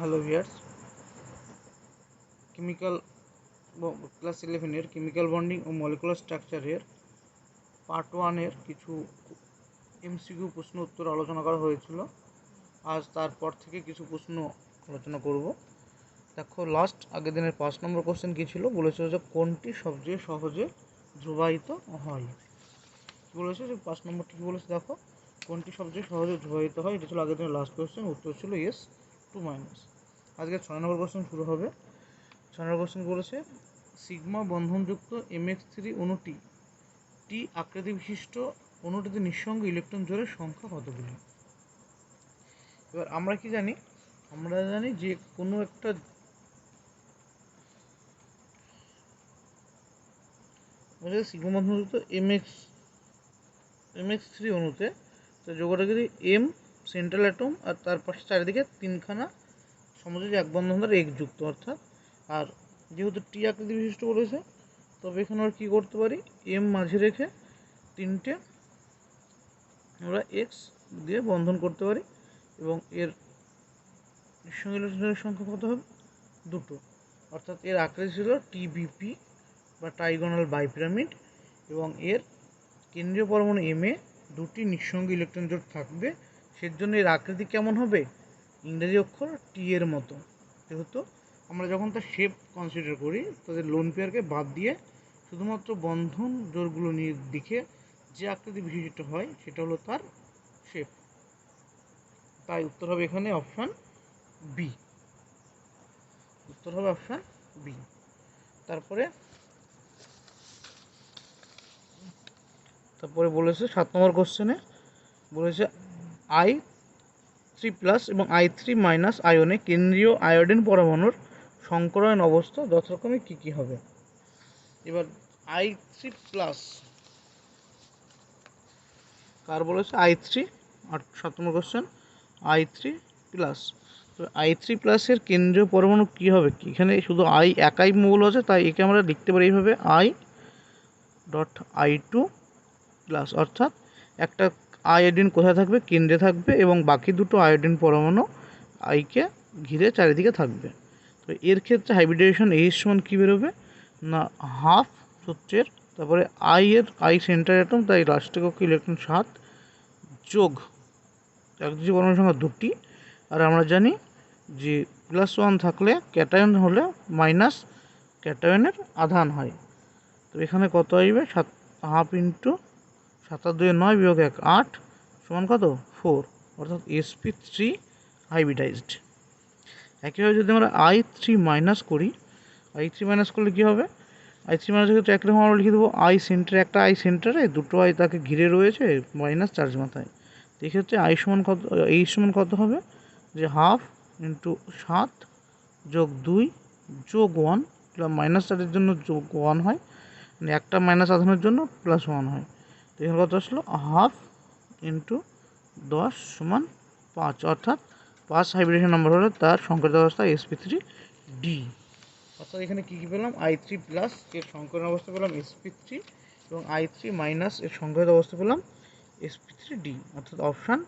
Hello viewers, chemical class 11 এর chemical bonding ও molecular স্ট্রাকচারের part 1 এর কিছু এমসিকিউ প্রশ্ন উত্তর আলোচনা করা হয়েছিল। আজ তারপর থেকে কিছু প্রশ্ন আলোচনা করব। দেখো, আগের দিনের 5 নম্বর কোশ্চেন কী ছিল, বলেছিল যে কোনটি সবচেয়ে সহজে ধ্রুবায়িত হয়। কী বলেছে যে 5 নম্বরটি কী বলেছে, দেখো, কোনটি সবচেয়ে সহজে ধ্রুবায়িত হয়, এটা ছিল আগের দিনের লাস্ট কোশ্চেন। উত্তর ছিল ইয়েস, 2-। আজকে 6 নম্বর কোশ্চেন শুরু হবে। 6 নম্বর কোশ্চেন বলেছে সিগমা বন্ধনযুক্ত MX3 অণুটি টি আকৃতি বিশিষ্ট অণুটিতে নিঃসঙ্গ ইলেকট্রন জোড়ের সংখ্যা কতগুলি। এবার আমরা জানি যে কোনো একটা সিগমা বন্ধনযুক্ত MX3 অণুতে তো যোগটাগিরি M সেন্ট্রাল অ্যাটম আর তার পাশে চারিদিকে 3খানা সমযোজী এক বন্ধন দ্বারা এক যুক্ত, অর্থাৎ আর যেহেতু টি আকৃতি বিশিষ্ট বলেছে, তবে এখানে আমরা কী করতে পারি, M মাঝে রেখে 3টে আমরা এক্স দিয়ে বন্ধন করতে পারি এবং এর নিঃসঙ্গ ইলেকট্রনের সংখ্যা কত হবে, 2। অর্থাৎ এর আকৃতি ছিল TBP বা ট্রাইগোনাল বাইপিরামিড এবং এর কেন্দ্রীয় পরমাণু এমে 2টি নিঃসঙ্গ ইলেকট্রন জোড় থাকবে। সেজন্য এর আকৃতি কেমন হবে, ইংরেজি অক্ষর টি এর মতো। যেহেতু আমরা যখন তার শেপ কনসিডার করি, তাদের লোন পেয়ারকে বাদ দিয়ে শুধুমাত্র বন্ধন জোড়গুলো নিয়ে দিকে যে আকৃতি বিশিষ্ট হয় সেটা হলো তার শেপ। তাই উত্তর হবে এখানে অপশান বি। তারপরে বলেছে 7 নম্বর কোশ্চেনে বলেছে I3+ এবং I3- আয়নে কেন্দ্রীয় আয়োডিন পরমাণুর সংকরায়ন অবস্থা যথাক্রমে কী কী হবে। এবার I3+ কার বলেছে, I3, আর 7 নম্বর কোশ্চেন I3+। তো I3+-এর কেন্দ্রীয় পরমাণু কী হবে, এখানে শুধু আই একাই মৌল আছে, তাই একে আমরা লিখতে পারি এইভাবে I.I2+, অর্থাৎ একটা আয়োডিন কোথায় থাকবে, কেন্দ্রে থাকবে এবং বাকি দুটো আয়োডিন পরমাণু আইকে ঘিরে চারিদিকে থাকবে। তো এর ক্ষেত্রে হাইব্রিডাইজেশন H কী বেরোবে না, হাফ সূত্রের, তারপরে আই সেন্টার অ্যাটম, তাই লাস্টে কক্ষে ইলেকট্রন 7 যোগ একটি পরমাণুর সংখ্যা 2টি। আর আমরা জানি যে +1 থাকলে ক্যাটায়ন হলে মাইনাস ক্যাটায়নের আধান হয়। তো এখানে কত আসবে, 1/2 ইন্টু 7 আর 2 9 বিয়োগ 1 8 সমান কত 4, অর্থাৎ sp3 হাইব্রিডাইজড। একইভাবে যদি আমরা I3- করি, I3- করলে কী হবে, I3- ক্ষেত্রে একরকম আমরা লিখে দেবো আই সেন্টারে, একটা আই সেন্টারে দুটো আই তাকে ঘিরে রয়েছে মাইনাস চার্জ মাথায়। তো এক্ষেত্রে H সমান কত হবে, যে 1/2 ইন্টু 7 যোগ 2 যোগ 1, মাইনাস চার্জের জন্য যোগ 1 হয়, মানে একটা মাইনাস আধানের জন্য +1 হয়। তো এখানে কত আসলো, 1/2 ইন্টু 10 সমান 5, অর্থাৎ 5 হাইব্রিডেশন নাম্বার হলে তার সংকরিত অবস্থা sp3d। অর্থাৎ এখানে কী পেলাম, I3+ এর সংকরণ অবস্থা পেলাম sp3 এবং I3- এর সংকরিত অবস্থা পেলাম sp3d, অর্থাৎ অপশান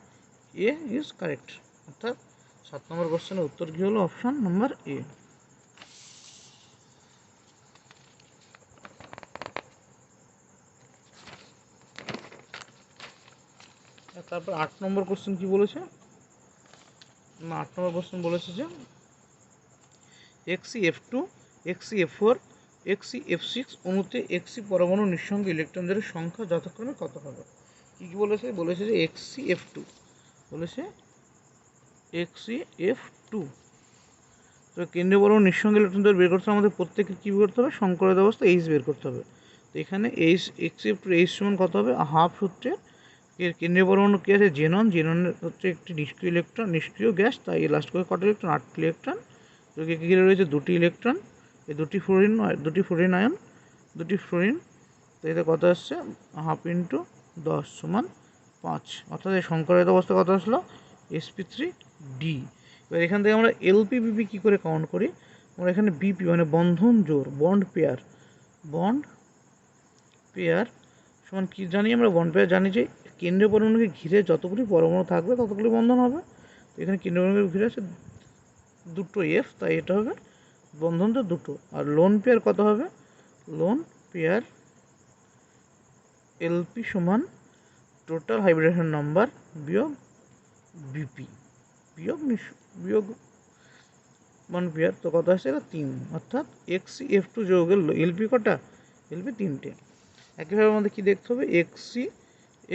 এ ইজ কারেক্ট। অর্থাৎ 7 নম্বর কোশ্চেনের উত্তর কী হলো, অপশান নাম্বার এ। তারপর 8 নম্বর কোশ্চেন কী বলেছে না, 8 নম্বর কোশ্চেন বলেছে যে Xcf2, Xcf4, Xcf6 অণুতে Xc পরমাণু নিঃসঙ্গ ইলেকট্রন জোড়ের সংখ্যা যথাক্রমে কত হবে। কী বলেছে যে Xcf2 তো কেন্দ্রীয় পরমাণু নিঃসঙ্গ ইলেকট্রন জোড় বের করতে আমাদের প্রত্যেকে কী বের করতে হবে, সংকরিত অবস্থা H বের করতে হবে। তো এখানে Xcf2 H সমান কত হবে, হাফ সূত্রে এর কেন্দ্রীয় পরমাণু কী আছে, জেননের হচ্ছে একটি নিষ্ক্রিয় গ্যাস, তাই লাস্ট করে কত ইলেকট্রন, 8 ইলেকট্রন। তো ঘিরে রয়েছে 2টি ইলেকট্রন, এই 2টি ফ্লোরিন আয়ন, 2টি ফ্লোরিন। তো এতে কত আসছে, 1/2 ইন্টু 10 সমান 5, অর্থাৎ এই সংকরিত অবস্থা কত আসলো, sp3d। এবার এখান থেকে আমরা LPBP কী করে কাউন্ট করি, আমরা এখানে বিপি মানে বন্ধন জোড়, বন্ড পেয়ার সমান কী জানি, আমরা বন্ড পেয়ার জানি যে কেন্দ্রীয় পরমাণুকে ঘিরে যতগুলি পরমাণু থাকবে ততগুলি বন্ধন হবে। তো এখানে কেন্দ্রীয় পরমাণুকে ঘিরে আছে দুটো এফ, তাই এটা হবে বন্ধন তো দুটো। আর লোন পেয়ার কত হবে? লোন পেয়ার এলপি সমান টোটাল হাইব্রিডেশন নাম্বার বিয়োগ বিপি বিয়োগ ওয়ান পেয়ার, তো কত আসছে? এটা 3, অর্থাৎ এক্সি এফ টু যোগের এলপি কটা? এলপি 3টে। একইভাবে আমাদের কী দেখতে হবে? এক্সি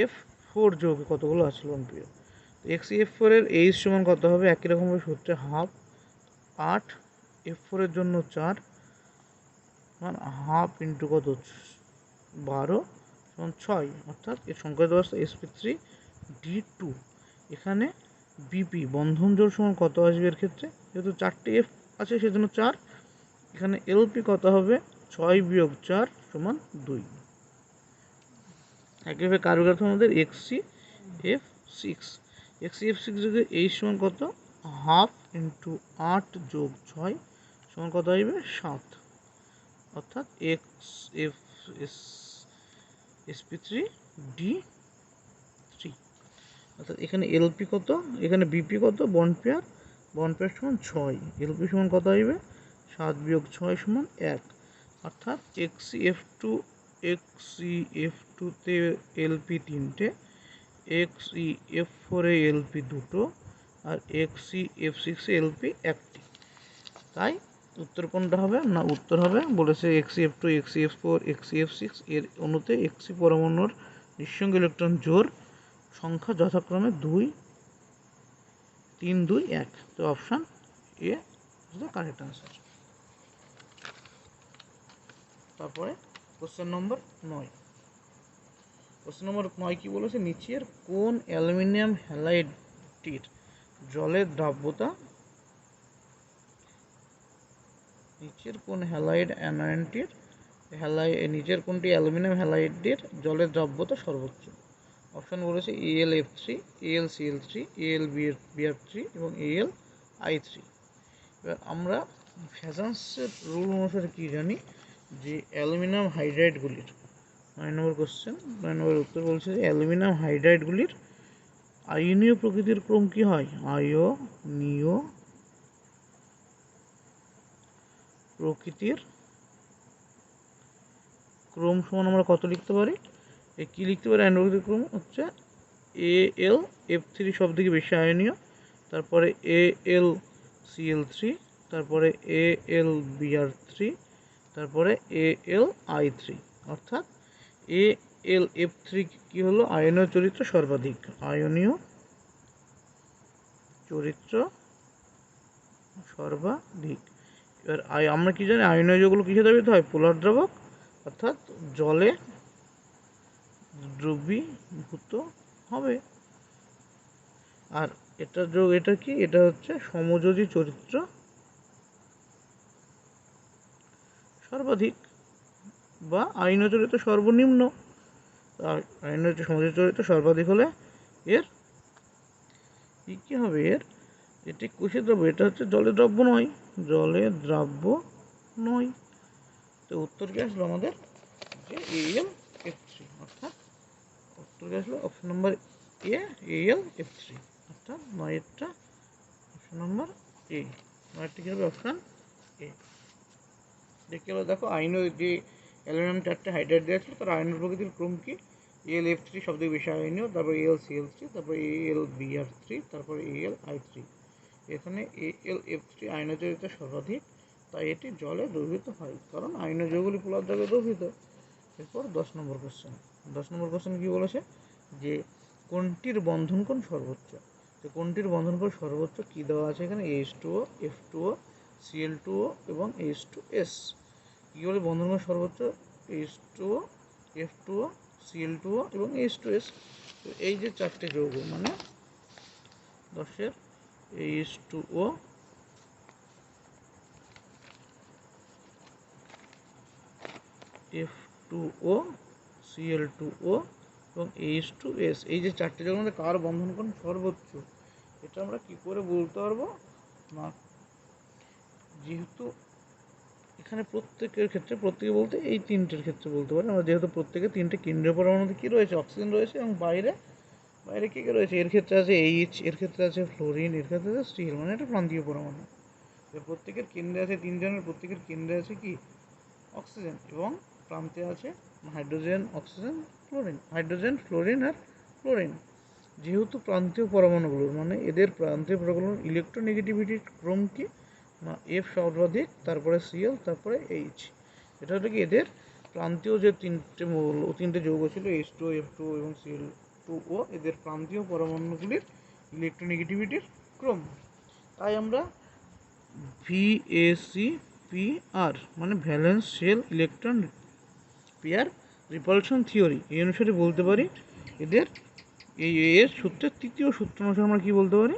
এফ ফোর যোগে কতগুলো আছে লোন পেয়ার। এক্সি এফ ফোরের এইচ সমান কত হবে? একই রকমভাবে সূত্রে হাফ 8, এফ ফোরের জন্য 4 মানে হাফ ইন্টু কত? 12 সমান 6, অর্থাৎ এর সংখ্যা দেওয়া আছে sp3d2। এখানে বিপি বন্ধন জোড় সমান কত আসবে এর ক্ষেত্রে? যেহেতু 4টে এফ আছে সেজন্য 4। এখানে এলপি কত হবে? 6 বিয়োগ 4 সমান 2। একইভাবে কার্যকর আমাদের এক্সি এফ সিক্স যোগে এইচ সমান কত? হাফ ইন্টু 8 যোগ 6 সমান কত আসবে? 7, অর্থাৎ এক্স এফ sp3d3। অর্থাৎ এখানে এলপি কত, এখানে বিপি কত? বন্ড পেয়ার সমান 6, এলপি সমান কত আসবে? 7 বিয়োগ 6 সমান 1, অর্থাৎ এক্সি এফ টুতে এলপি 3টে, এক্সি এফ ফোরে এলপি 2টো, আর এক্সি এফ সিক্সে এলপি 1টি। তাই উত্তর কোনটা হবে? না, উত্তর হবে বলেছে এক্সি এফ টু, এক্সি এফ ফোর, এক্সি এফ সিক্স এর অণুতে এক্সি পরমাণুর নিঃসঙ্গ ইলেকট্রন জোড় সংখ্যা যথাক্রমে 2, 3, 2, 1। তো option A is the correct answer. তারপরে কোশ্চেন নম্বর 9। কোশ্চেন নম্বর 9 কি বলেছে? নিচের কোন অ্যালুমিনিয়াম হ্যালাইডটির জলের দ্রাব্যতা, নিচের কোনটি অ্যালুমিনিয়াম হ্যালাইডের জলের দ্রাব্যতা সর্বোচ্চ? অপশান বলেছে AlF3, AlCl3, AlBr3 এবং AlI3। এবার আমরা ফ্যাজান্সের রুল অনুসারে কী জানি? যে অ্যালুমিনিয়াম হাইড্রাইডগুলির 9 নম্বর কোশ্চেন, 9 নম্বরের উত্তর বলছে যে অ্যালুমিনিয়াম হাইড্রাইডগুলির আয়নীয় প্রকৃতির ক্রম কী হয়? আয়নীয় প্রকৃতির ক্রম সমান আমরা কত লিখতে পারি? কী লিখতে পারি? আয়নীয় প্রকৃতির ক্রম হচ্ছে AlF3 সব থেকে বেশি আয়নীয়, তারপরে AlCl3, তারপরে AlBr3, তারপরে AlI3। অর্থাৎ AlF3 কি হলো? আয়নীয় চরিত্র সর্বাধিক, আয়নীয় চরিত্র সর্বাধিক। এবার আমরা কি জানি? আয়নীয় যৌগগুলো কিসে দ্রাবিত হয়? পোলার দ্রাবক, অর্থাৎ জলে দ্রবীভূত হবে। আর এটা কি? এটা হচ্ছে সমযোজী চরিত্র সর্বাধিক বা আয়নীয় চরিত্র সর্বনিম্ন। আয়নীয় সমযোজী চরিত্র সর্বাধিক হলে এর কী হবে? এটি কোষে দ্রব্য, এটা হচ্ছে জলে দ্রব্য নয়। তো উত্তর কি আসলো আমাদের? যে AlF3, অর্থাৎ উত্তর কি আসলো? অপশন নম্বর এ, AlF3, অর্থাৎ 9এরটা অপশন নম্বর এ। 9এরটা কী হবে? Option A. দেখতে গেলো, দেখো আয়নীয় যে অ্যালুমিনিয়াম 4টে হাইড্রাইড দেওয়া ছিল তার আয়নীয় প্রকৃতির ক্রম কি? AlF3 সব থেকে বেশি আয়নীয়, তারপরে AlCl3, তারপরে AlBr3, তারপরে AlI3। এখানে AlF3 আয়নীয় চরিত্র সর্বাধিক, তাই এটি জলে দ্রবীভূত হয়, কারণ আয়নীয় যৌগগুলি পোলার দ্রবে দ্রবীভূত। এরপর 10 নম্বর কোশ্চেন। 10 নম্বর কোশ্চেন কী বলেছে? যে কোনটির বন্ধন কোণ সর্বোচ্চ? তো কোনটির বন্ধন কোণ সর্বোচ্চ কী দেওয়া আছে এখানে? H2O, F2O, Cl2O এবং H2S। কী বলে বন্ধন কোণ সর্বোচ্চ? H2O, F2O, Cl2O এবং H2S। তো এই যে 4টে যৌগ, মানে 10-এর H2O, F2O, Cl2O এবং H2S, এই যে 4টে যৌগের মধ্যে কার বন্ধন কোণ সর্বোচ্চ? এটা আমরা কি করে বলতে পারবো? না, যেহেতু এখানে প্রত্যেকে বলতে এই 3টের ক্ষেত্রে বলতে পারি আমরা, যেহেতু প্রত্যেকে 3টে কেন্দ্রীয় পরমাণুতে কী রয়েছে? অক্সিজেন রয়েছে, এবং বাইরে কী কী রয়েছে? এর ক্ষেত্রে আছে H, এর ক্ষেত্রে আছে ফ্লোরিন, এর ক্ষেত্রে আছে স্টিল, মানে এটা প্রান্তীয় পরমাণু। প্রত্যেকের কেন্দ্রে আছে তিনজনের, প্রত্যেকের কেন্দ্রে আছে কি অক্সিজেন এবং প্রান্তে আছে hydrogen, oxygen, chlorine, hydrogen, fluorine আর ক্লোরিন। যেহেতু প্রান্তীয় পরমাণুগুলোর মানে এদের প্রান্তীয় পরমাণুর ইলেকট্রোনেগেটিভিটির ক্রম কি না এফ সর্বাধিক, তারপরে সিএল, তারপরে এইচ। এটা হলো কি এদের প্রান্তীয় যে তিনটে যৌগ ছিল H2O, F2O এবং Cl2O, এদের প্রান্তীয় পরমাণুগুলির ইলেকট্রোনেগেটিভিটির ক্রম। তাই আমরা VACPR মানে valence shell electron pair repulsion theory এই অনুসারে বলতে পারি এদের এই এর সূত্রের তৃতীয় সূত্র অনুসারে আমরা কি বলতে পারি,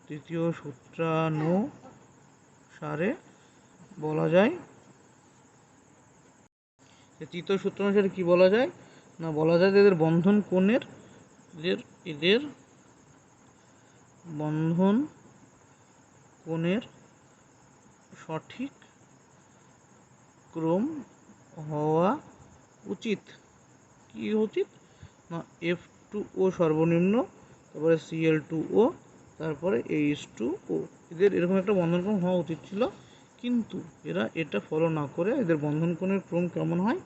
তৃতীয় সূত্রানুসারে বলা যায়, তৃতীয় সূত্র অনুসারে কি বলা যায় না বলা যায় এদের বন্ধন কোণের এদের বন্ধন কোণের সঠিক ক্রম হওয়া উচিত। কি উচিত না F2O সর্বনিম্ন, তারপরে Cl2O, তারপরে H2O, এদের এরকম একটা বন্ধনক্রম হওয়া উচিত ছিল, কিন্তু এরা এটা ফলো না করে এদের বন্ধনক্রমের ক্রম কেমন হয়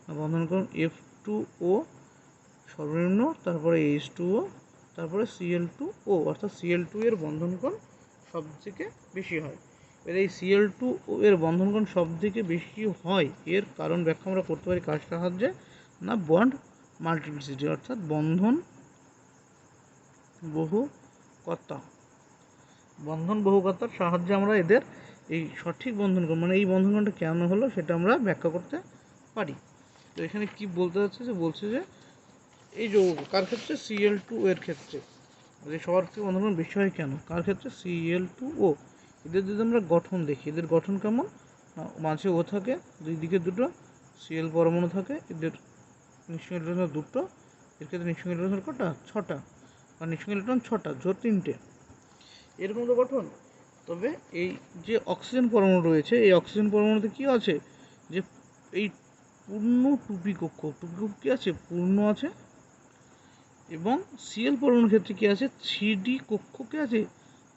না বন্ধনক্রম F2O সর্বনিম্ন, তারপরে H2O, তারপরে Cl2O, অর্থাৎ Cl2 এর বন্ধনক্রম সব থেকে বেশি হয়। এর এই Cl2O এর বন্ধনক্রম সব থেকে বেশি হয় এর কারণ ব্যাখ্যা আমরা করতে পারি কার সাহায্যে না বন্ড মাল্টিপ্লিসিটি, অর্থাৎ বন্ধন বহুকতার সাহায্যে আমরা এদের এই সঠিক বন্ধনক্রম মানে এই বন্ধনক্রমটা কেন হলো সেটা আমরা ব্যাখ্যা করতে পারি। তো এখানে কি বলতে যাচ্ছে যে বলছে যে এই যৌগ কার ক্ষেত্রে Cl2 এর ক্ষেত্রে যে সবার থেকে বন্ধনক্রম বেশি হয় কেন কার ক্ষেত্রে Cl2O। এদের যদি আমরা গঠন দেখি এদের গঠন কেমন, মাঝে ও থাকে, দুই দিকে দুটো Cl পরমাণু থাকে, এদের নিঃসঙ্গ ইলেকট্রন দুটো, এর ক্ষেত্রে নিঃসঙ্গ ইলেকট্রন কটা ছটা, আর নিঃসঙ্গ ইলেকট্রন ছটা, জোর তিনটে, এরকম তো গঠন। তবে এই যে অক্সিজেন পরমাণু রয়েছে এই অক্সিজেন পরমাণুতে কি আছে যে এই পূর্ণ টুপি কক্ষ কি আছে পূর্ণ আছে, এবং Cl পরমাণুর ক্ষেত্রে কি আছে 3D কক্ষ কি আছে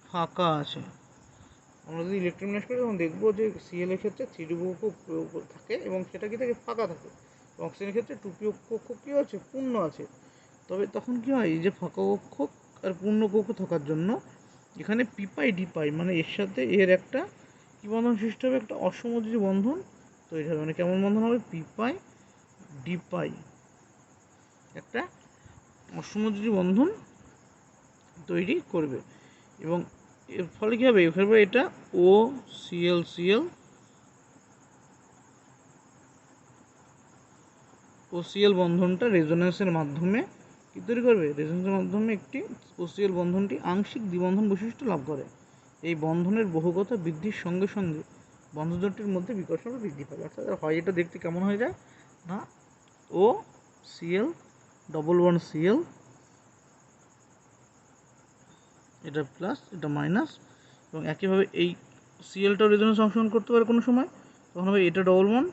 ফাঁকা আছে। আমরা যদি ইলেকট্রন বিন্যাস করি তখন দেখবো যে Cl এর ক্ষেত্রে 3D কক্ষ থাকে এবং সেটা কি থাকে ফাঁকা থাকে, অক্সিজেনের ক্ষেত্রে টুপি কক্ষ কি আছে পূর্ণ আছে। তবে তখন কি হয় এই যে ফাঁকা কক্ষ আর পূর্ণ কক্ষ থাকার জন্য এখানে পিপাই ডিপাই মানে এর সাথে এর একটা কি বন্ধন সৃষ্টি হবে, একটা অসমযোজী বন্ধন তৈরি হবে। মানে কেমন বন্ধন হবে, পিপাই ডিপাই একটা অসমযোজী বন্ধন তৈরি করবে, এবং এর ফলে কী হবে এখানে এটা OCl বন্ধনটা রেজোন্যান্সের মাধ্যমে কী তৈরি করবে, রেজোন্যান্সের মাধ্যমে একটি OCl বন্ধনটি আংশিক দ্বিবন্ধন বৈশিষ্ট্য লাভ করে। এই বন্ধনের বহুকতা বৃদ্ধির সঙ্গে সঙ্গে বন্ধনটির মধ্যে বিকর্ষণ বৃদ্ধি পাবে, অর্থাৎ হয় এটা দেখতে কেমন হয়ে যায় না OCl ডবল ওয়ান Cl, এটা প্লাস এটা মাইনাস, এবং একইভাবে এই Clটাও রেজোন্যান্স অংশগ্রহণ করতে পারে কোনো সময়, তখন হবে এটা double one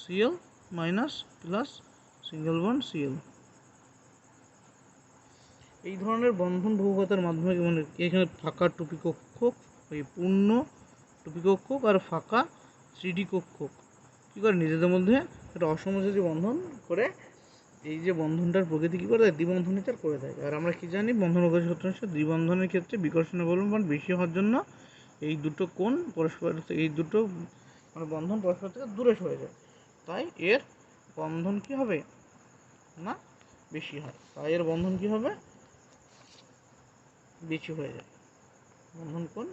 Cl minus plus single one Cl। এই ধরনের বন্ধন বহুকতার মাধ্যমে মানে এখানে ফাঁকা টুপি কক্ষক, এই পূর্ণ টুপি কক্ষক আর ফাঁকা 3D কক্ষক কী করে নিজেদের মধ্যে একটা অসমযোজী বন্ধন করে এই যে বন্ধনটার প্রকৃতি কী করে দেয় দ্বিবন্ধনীচার করে দেয়। আর আমরা কি জানি বন্ধন সূত্র দ্বিবন্ধনের ক্ষেত্রে বিকর্ষণের বলমান বেশি হওয়ার জন্য এই দুটো কোণ পরস্পর এই দুটো মানে বন্ধন পরস্পর থেকে দূরে সরে যায়, তাই এর বন্ধন কি হবে না বেশি হয়, তাই এর বন্ধন কি হবে বেশি হয়ে যায়, বন্ধন কোণ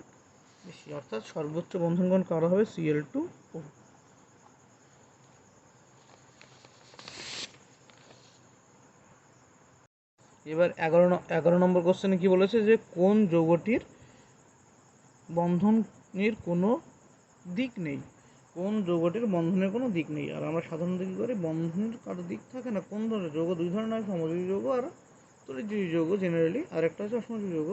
বেশি, অর্থাৎ সর্বোচ্চ বন্ধন কোণ কারো হবে Cl2O। এবার 11 নম্বর কোশ্চেনে কি বলেছে যে কোন যৌগটির বন্ধনের কোনো দিক নেই, কোন যৌগটির বন্ধনের কোনো দিক নেই। আর আমরা সাধারণত কী করি বন্ধনের কারো দিক থাকে না, কোন ধরনের যৌগ দুই ধরনের হয় সমযোজী যৌগ আর তড়িৎযোজী যৌগ জেনারেলি, আর একটা হচ্ছে অসমযোজী যৌগ।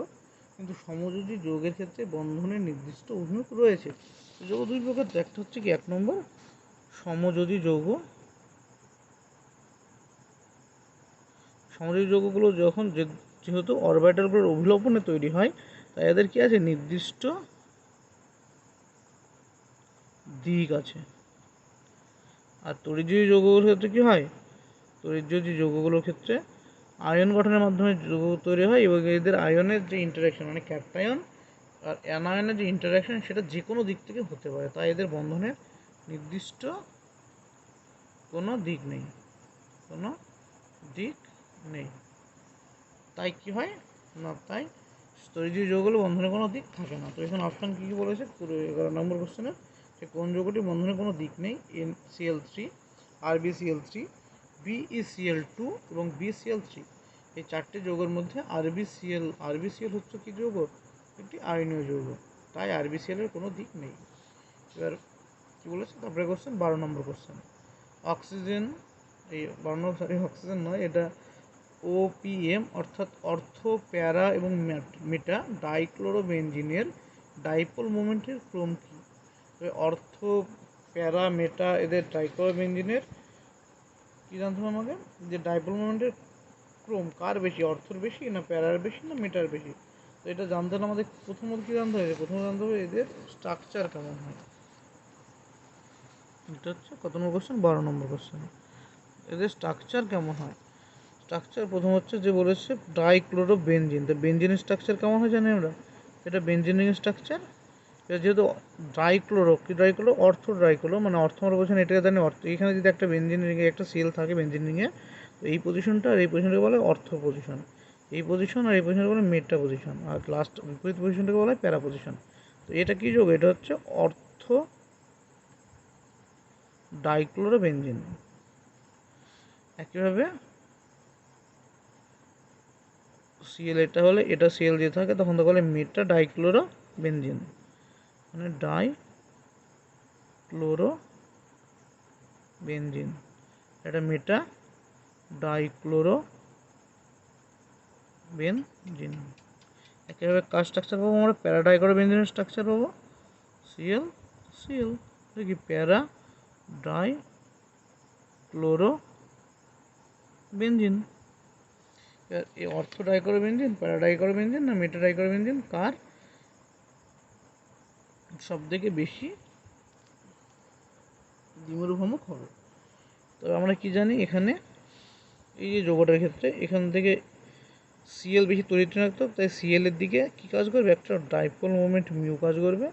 কিন্তু সমযোজী যৌগের ক্ষেত্রে বন্ধনের নির্দিষ্ট অভিমুখ রয়েছে। যৌগ দুই প্রকার, একটা হচ্ছে কি 1 নম্বর সমযোজী যৌগ, সমযোজী যৌগগুলো যখন যেহেতু অরবিটালগুলোর অভিলম্বনে তৈরি হয় তাই এদের কি আছে নির্দিষ্ট দিক আছে। আর তড়িৎজয়ী যৌগগুলোর ক্ষেত্রে কী হয়, তড়িৎজয়ী যৌগগুলোর ক্ষেত্রে আয়ন গঠনের মাধ্যমে যৌগ তৈরি হয় এবং এদের আয়নের যে ইন্টারাকশন মানে ক্যাটায়ন আর অ্যানায়নের যে ইন্টারাকশন সেটা যে কোনো দিক থেকে হতে পারে, তাই এদের বন্ধনের নির্দিষ্ট কোনো দিক নেই, কোনো দিক নেই। তাই কি হয় না, তাই তড়িৎজয়ী যৌগগুলো বন্ধনের কোনো দিক থাকে না। তো এখানে অপশান কী কী বলেছে 11 নম্বর কোশ্চেনে, যে কোন যৌগটি বন্ধনের কোনো দিক নেই, NCl3, RbCl3, BeCl2 এবং BCl3। এই চারটি যৌগের মধ্যে RbCl হচ্ছে কি যৌগ, একটি আয়নীয় যৌগ, তাই RbCl এর কোনো দিক নেই। এবার কী বলেছে তারপরে কোশ্চেন 12 নম্বর কোশ্চেন, অক্সিজেন, এই 12 নম্বর অক্সিজেন নয়, এটা OPM অর্থাৎ অর্থ প্যারা এবং মেটা ডাইক্লোরোবেনজিনের ডাইপোল মোমেন্টের ক্রম কী। অর্থ প্যারা মেটা এদের ডাইক্লোরোবেনজিনের কী জানতে হবে আমাকে, যে ডাইপোল মোমেন্টের ক্রম কার বেশি, অর্থর বেশি না প্যারার বেশি না মেটার বেশি। তো এটা জানতে হলে আমাদের প্রথমত কী জানতে হবে, প্রথমে জানতে হবে এদের স্ট্রাকচার কেমন হয়। এটা হচ্ছে কত নম্বর কোশ্চেন, 12 নম্বর কোশ্চেন, এদের স্ট্রাকচার কেমন হয়। স্ট্রাকচার প্রথম হচ্ছে যে বলেছে ডাইক্লোরোবেনজিন, তো বেনজিনের স্ট্রাকচার কেমন হয় জানি আমরা, এটা বেনজিনের স্ট্রাকচার। এটা যেহেতু ডাইক্লোরো অর্থ ডাইক্লোরো মানে অর্থ আমরা বলছেন এটাকে জানি অর্থ, এখানে যদি একটা বেনজিন রিংয়ে একটা সেল থাকে বেনজিন রিংয়ে, তো এই পজিশনটা আর এই পজিশনটাকে বলে অর্থ পজিশন, এই পজিশন আর এই পজিশনটাকে বলে মেটা পজিশন, আর লাস্ট বিপরীত পজিশনটাকে বলা হয় প্যারা পজিশন। তো এটা কী যোগ, এটা হচ্ছে অর্থ ডাইক্লোরোবেনজিন। একইভাবে সিএল এটা হলে এটা সিএল দিয়ে থাকে তখন তাকে বলে মেটা ডাইক্লোরো বেনজিন, মানে ডাইক্লোরো বেনজিন, এটা মেটা ডাইক্লোরো বেনজিন। একইভাবে কার স্ট্রাকচার পাবো আমরা, প্যারা ডাইক্লোরো বেনজিনের স্ট্রাকচার পাবো সিএল সিএল, কি প্যারা ডাইক্লোরো বেনজিন। এই অর্থ ডাইক্লোরোবেনজিন, প্যারা ডাইক্লোরোবেনজিন না মেটা ডাইক্লোরোবেনজিন কার সবথেকে বেশি দ্বিমেরুভ্রামক হবে। তবে আমরা কি জানি এখানে এই যে যৌগটার ক্ষেত্রে এখান থেকে সিএল বেশি তড়িৎঋণাত্মক, তাই সিএল এর দিকে কী কাজ করবে, একটা ডাইপোল মোমেন্ট মিউ কাজ করবে,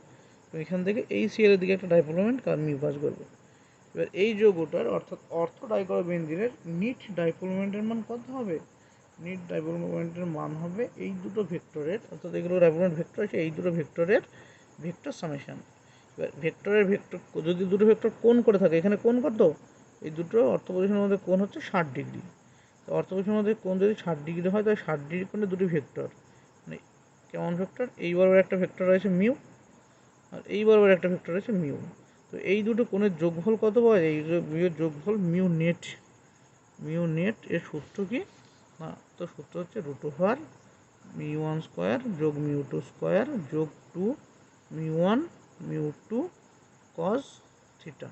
তো এখান থেকে এই সিএল এর দিকে একটা ডাইপোল মোমেন্ট মিউ কাজ করবে। এবার এই যৌগটার অর্থাৎ অর্থ ডাইক্লোরোবেনজিনের নিট ডাইপোল মোমেন্টের মান কত হবে, নিট ডাইপোল মোমেন্টের মান হবে এই দুটো ভেক্টরের, অর্থাৎ এগুলো ডাইপোল মোমেন্ট ভেক্টর আছে, এই দুটো ভেক্টরের ভেক্টর সামেশন। এবার ভেক্টরের ভেক্টর যদি দুটো ভেক্টর কোণ করে থাকে, এখানে কোণ কত, এই দুটো অর্থ পজিশনের মধ্যে কোণ হচ্ছে 60 ডিগ্রি। তো অর্থ পজিশনের মধ্যে কোণ যদি 60 ডিগ্রি হয় তাহলে 60 ডিগ্রি কোণে দুটি ভেক্টর, মানে কেমন ভেক্টর, এই বরাবর একটা ভেক্টর রয়েছে মিউ আর এই বরাবর একটা ভেক্টর রয়েছে মিউ। তো এই দুটো কোণের যোগফল কত পাওয়া যায়, এই মিউর যোগফল মিউ নেট এর সূত্র কি না, তো সূত্র হচ্ছে √ওভার μ1 স্কোয়ার যোগ μ2 স্কোয়ার যোগ 2 μ1 μ2 cos থিটা।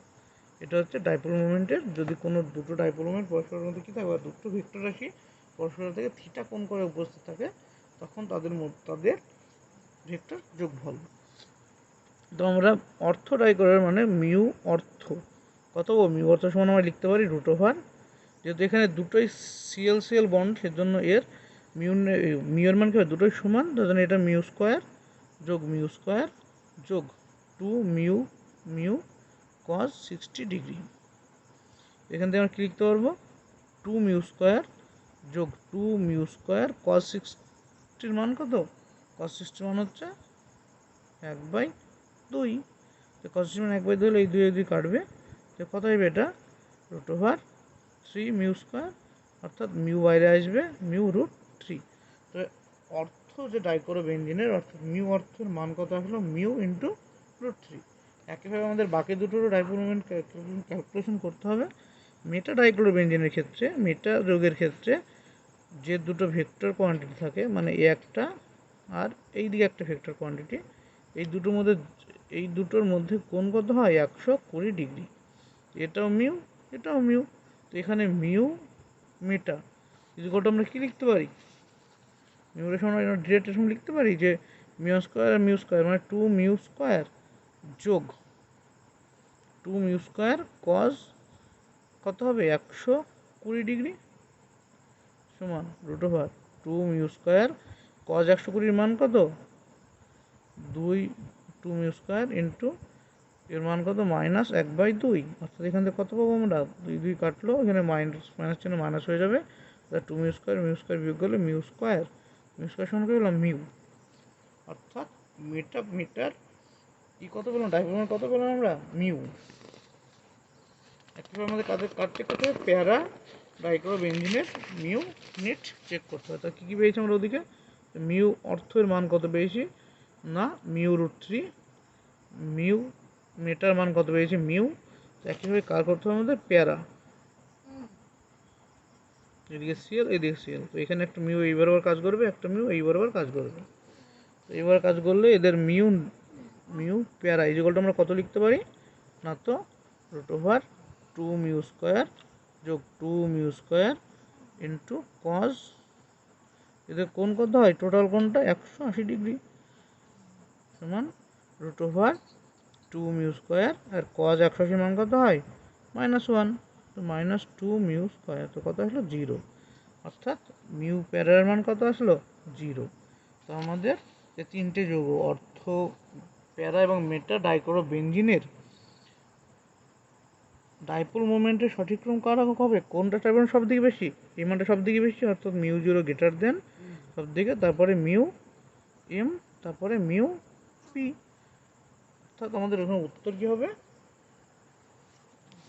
এটা হচ্ছে ডাইপোল মোমেন্টের, যদি কোনো দুটো ডাইপোল মোমেন্ট পরস্পরের মধ্যে কী থাকে বা দুটো ভেক্টর রাশি পরস্পরের থেকে থিটা কোণ করে উপস্থিত থাকে, তখন তাদের ভেক্টর যোগফল। তো আমরা অর্থ ডাইক্লোরের মানে মিউ অর্থ কত, মিউ অর্থ সমান আমরা লিখতে পারি √ওভার, যেহেতু এখানে দুটোই সিএল বন্ড সেজন্য এর মিউর মান কী হয়, দুটোই সমান, তার এটা মিউ স্কোয়ার যোগ 2 মিউ cos 60 ডিগ্রি। এখান থেকে আমরা কী লিখতে পারবো, 2 মিউ স্কোয়ার যোগ 2 মিউ স্কোয়ার cos 60 মান কত, cos 60 মান হচ্ছে 1/2, তো cos 60 মান 1/2 হলে এই 2 কাটবে, তো কত হবে এটা √ওভার 3 মিউ স্কোয়ার, অর্থাৎ মিউ বাইরে আসবে মিউ√3। তো অর্থ যে ডাইক্লোরোবেনজিনের অর্থাৎ মিউ অর্থের মান কত আসলো, মিউ ইন্টু √3। একইভাবে আমাদের বাকি দুটোরও ডাইপোল মোমেন্ট ক্যালকুলেশন করতে হবে। মেটা ডাইক্লোরোবেনজিনের ক্ষেত্রে, মেটা যৌগের ক্ষেত্রে যে দুটো ভেক্টর কোয়ান্টিটি থাকে, মানে একটা আর এই দিকে একটা ভেক্টর কোয়ান্টিটি, এই দুটোর মধ্যে কোণ কত হয় 120 ডিগ্রি, এটাও মিউ এটাও মিউ। তো এখানে মিউ মেটা ইকুয়াল টু আমরা কী লিখতে পারি, মিউরের সময় ডিরেক্টের সময় লিখতে পারি যে মিউ স্কোয়ার আর মিউ স্কোয়ার মানে 2 মিউ স্কোয়ার যোগ টু মিউ স্কোয়ার কজ কত হবে 120 ডিগ্রি সমান root over two mu square cos 120 মান কত 2 টু মিউ স্কোয়ার ইন্টু এর মান কত -1/2, অর্থাৎ এখান থেকে কত পাবো আমরা 2 কাটলো, এখানে মাইনাস মাইনাস চিহ্ন মাইনাস হয়ে যাবে, টু মিউ স্কোয়ার বিয়োগ করলে মিউ স্কোয়ার সমান করে পেলাম মিউ, অর্থাৎ মিটার ই কত পেলাম ডাইপোল কত পেলাম আমরা মিউ। একইভাবে আমাদের কাজ চেক করতে হবে প্যারা ডাইক্লোরোবেনজিনের মিউ নেট চেক করতে হবে। তা কী পেয়েছি আমরা ওদিকে মিউ অর্থের মান কত পেয়েছি না μ√3, মিউ মেটার মান কত পেয়েছি মিউ। একইভাবে কার করতে হবে আমাদের প্যারা, এদিকে সিএল এদিকে সিএল, তো এখানে একটা মিউ এই বরাবর কাজ করবে, একটা মিউ এই বরাবর কাজ করবে, তো এইবার কাজ করলে এদের মিউ প্যারা ইজিকলটা আমরা কত লিখতে পারি না তো root over two mu square যোগ two mu square into cos এদের কোণ কত হয় টোটাল কোণটা 180 ডিগ্রি সমান root over two mu square আর কজ 180 মান কত হয় -1, তো -2 মিউ স্কোয়ার, তো কত আসলো 0, অর্থাৎ মিউ প্যারার মান কত আসলো 0। তো আমাদের যে তিনটে যৌগ অর্থ প্যারা এবং মেটা ডাইক্লোরোবেনজিনের ডাইপোল মোমেন্টের সঠিক ক্রম কার হবে কোনটা টার্বিন সব দিকে বেশি, এই মানটা সব দিকে বেশি, অর্থাৎ মিউ 0 গ্রেটার দেন সব দিকে, তারপরে মিউ এম, তারপরে মিউ পি, অর্থাৎ আমাদের এখানে উত্তর কী হবে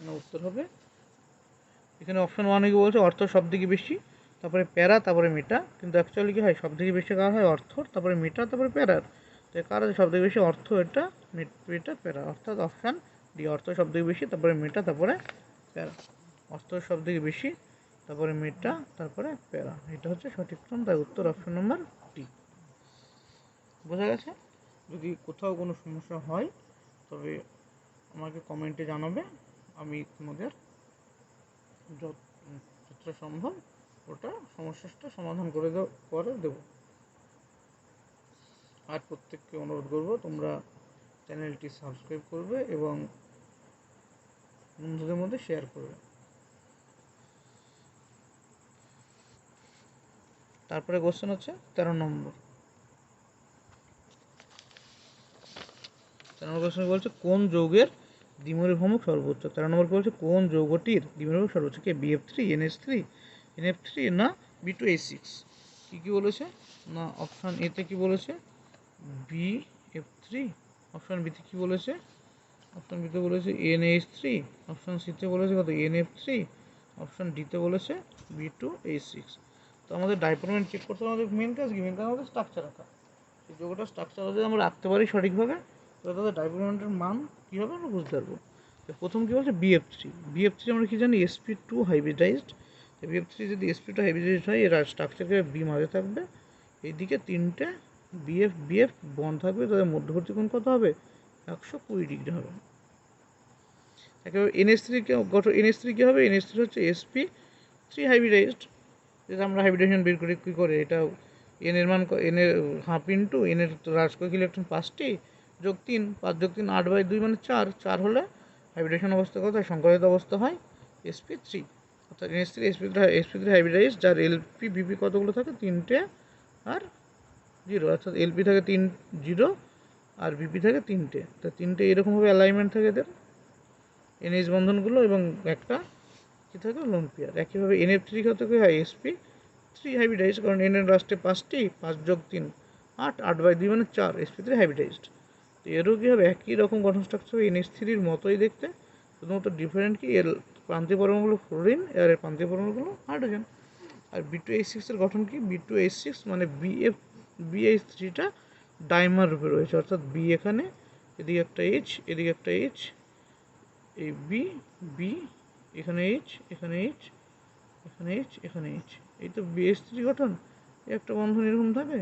না উত্তর হবে এখানে অপশন 1 কি বলছে অর্থ সব দিকে বেশি, তারপরে প্যারা, তারপরে মেটা, কিন্তু অ্যাকচুয়ালি কী হয় সব থেকে বেশি কার হয় অর্থ, তারপরে মেটা, তারপরে প্যারার, তো কার আছে সব থেকে বেশি অর্থ এটা মেটা প্যারা, অর্থাৎ অপশান ডি অর্থ সব থেকে বেশি, তারপরে মেটা, তারপরে প্যারা, অর্থ সব থেকে বেশি, তারপরে মেটা, তারপরে প্যারা, এটা হচ্ছে সঠিক ক্রম, তাই উত্তর অপশন নাম্বার ডি। বোঝা গেছে? যদি কোথাও কোনো সমস্যা হয় তবে আমাকে কমেন্টে জানাবে, আমি তোমাদের যতটা সম্ভব ওটা সমস্যাটা সমাধান করে দেব। আর প্রত্যেককে অনুরোধ করব তোমরা চ্যানেলটি সাবস্ক্রাইব করবে এবং বন্ধুদের মধ্যে শেয়ার করবে। তারপরে কোশ্চেন হচ্ছে 13 নম্বর কোশ্চেন বলছে কোন যৌগের দ্বিমেরু ভ্রামক সর্বোচ্চ। 13 নম্বর বলছে কোন যৌগটির দ্বিমেরু ভ্রামক সর্বোচ্চ, কে BF3 NH3 NF3 না B2H6। কী বলেছে না অপশান এতে কি বলেছে BF3, অপশান বিতে কি বলেছে অপশান বিতে বলেছে NH3, অপশান সিতে বলেছে কত NF3, অপশান ডিতে বলেছে B2H6। তো আমাদের ডাইপোল মোমেন্ট চেক করতে আমাদের মেন কাজ কি, মেন কাজ আমাদের স্ট্রাকচার রাখা, সেই যৌগটা স্ট্রাকচার যদি আমরা রাখতে পারি সঠিকভাবে তাহলে তাদের ডাইপোল মোমেন্টের মান কী হবে আমরা বুঝতে পারবো। প্রথম কী বলছে BF3 আমরা কি জানি sp2 হাইব্রিডাইজড, BF3 যদি sp2 হাইব্রিডাইজড হয় এর স্ট্রাকচারকে বি মাঝে থাকবে, এইদিকে তিনটে BF বন্ড থাকবে, তাদের মধ্যবর্তী কোণ কত হবে 120 ডিগ্রি হবে। একেবারে NH3 কী হবে NH3 হচ্ছে sp3 হাইব্রিডাইজড, যেটা আমরা হাইব্রিডেশন বের করি কী করে, এটা এন এর মান এনের হাফ ইন্টু এনের রাজকীয় ইলেকট্রন 5টি যোগ 3, 5 যোগ 3 8/2 মানে 4 হলে হাইব্রিডেশন অবস্থা কত হয় সংকরিত অবস্থা হয় sp3, অর্থাৎ sp3 হাইব্রিডাইজ যার LP BP কতগুলো থাকে 3টে আর 0, অর্থাৎ LP থাকে 0 আর BP থাকে 3টে, তো 3টে এরকমভাবে অ্যালাইনমেন্ট থাকে এদের NH বন্ধনগুলো এবং একটা কী থাকে লোন পেয়ার। একইভাবে NF3 কত কী হয় sp3 হাইব্রিডাইজ, কারণ N এর লাস্টে 5টি, 5 যোগ 3 8, 8/2 মানে 4 sp3 হাইব্রিডাইজড। তো এরও কী হবে একই রকম গঠন স্ট্রাকচার হবে NH3-র মতোই দেখতে, শুধুমাত্র ডিফারেন্ট কি এর প্রান্তীয় পরমাণুগুলো ফ্লোরিন আর এর প্রান্তীয় পরমাণুগুলো হাইড্রোজেন। আর B2H6-এর গঠন কি B2H6 মানে BH3টা ডাইমার রূপে রয়েছে, অর্থাৎ B এখানে, এদিকে একটা H, এদিকে একটা H, এই B এখানে H, এখানে H, এখানে H, এখানে H, এই তো BH3 গঠন, একটা বন্ধন এরকম থাকে,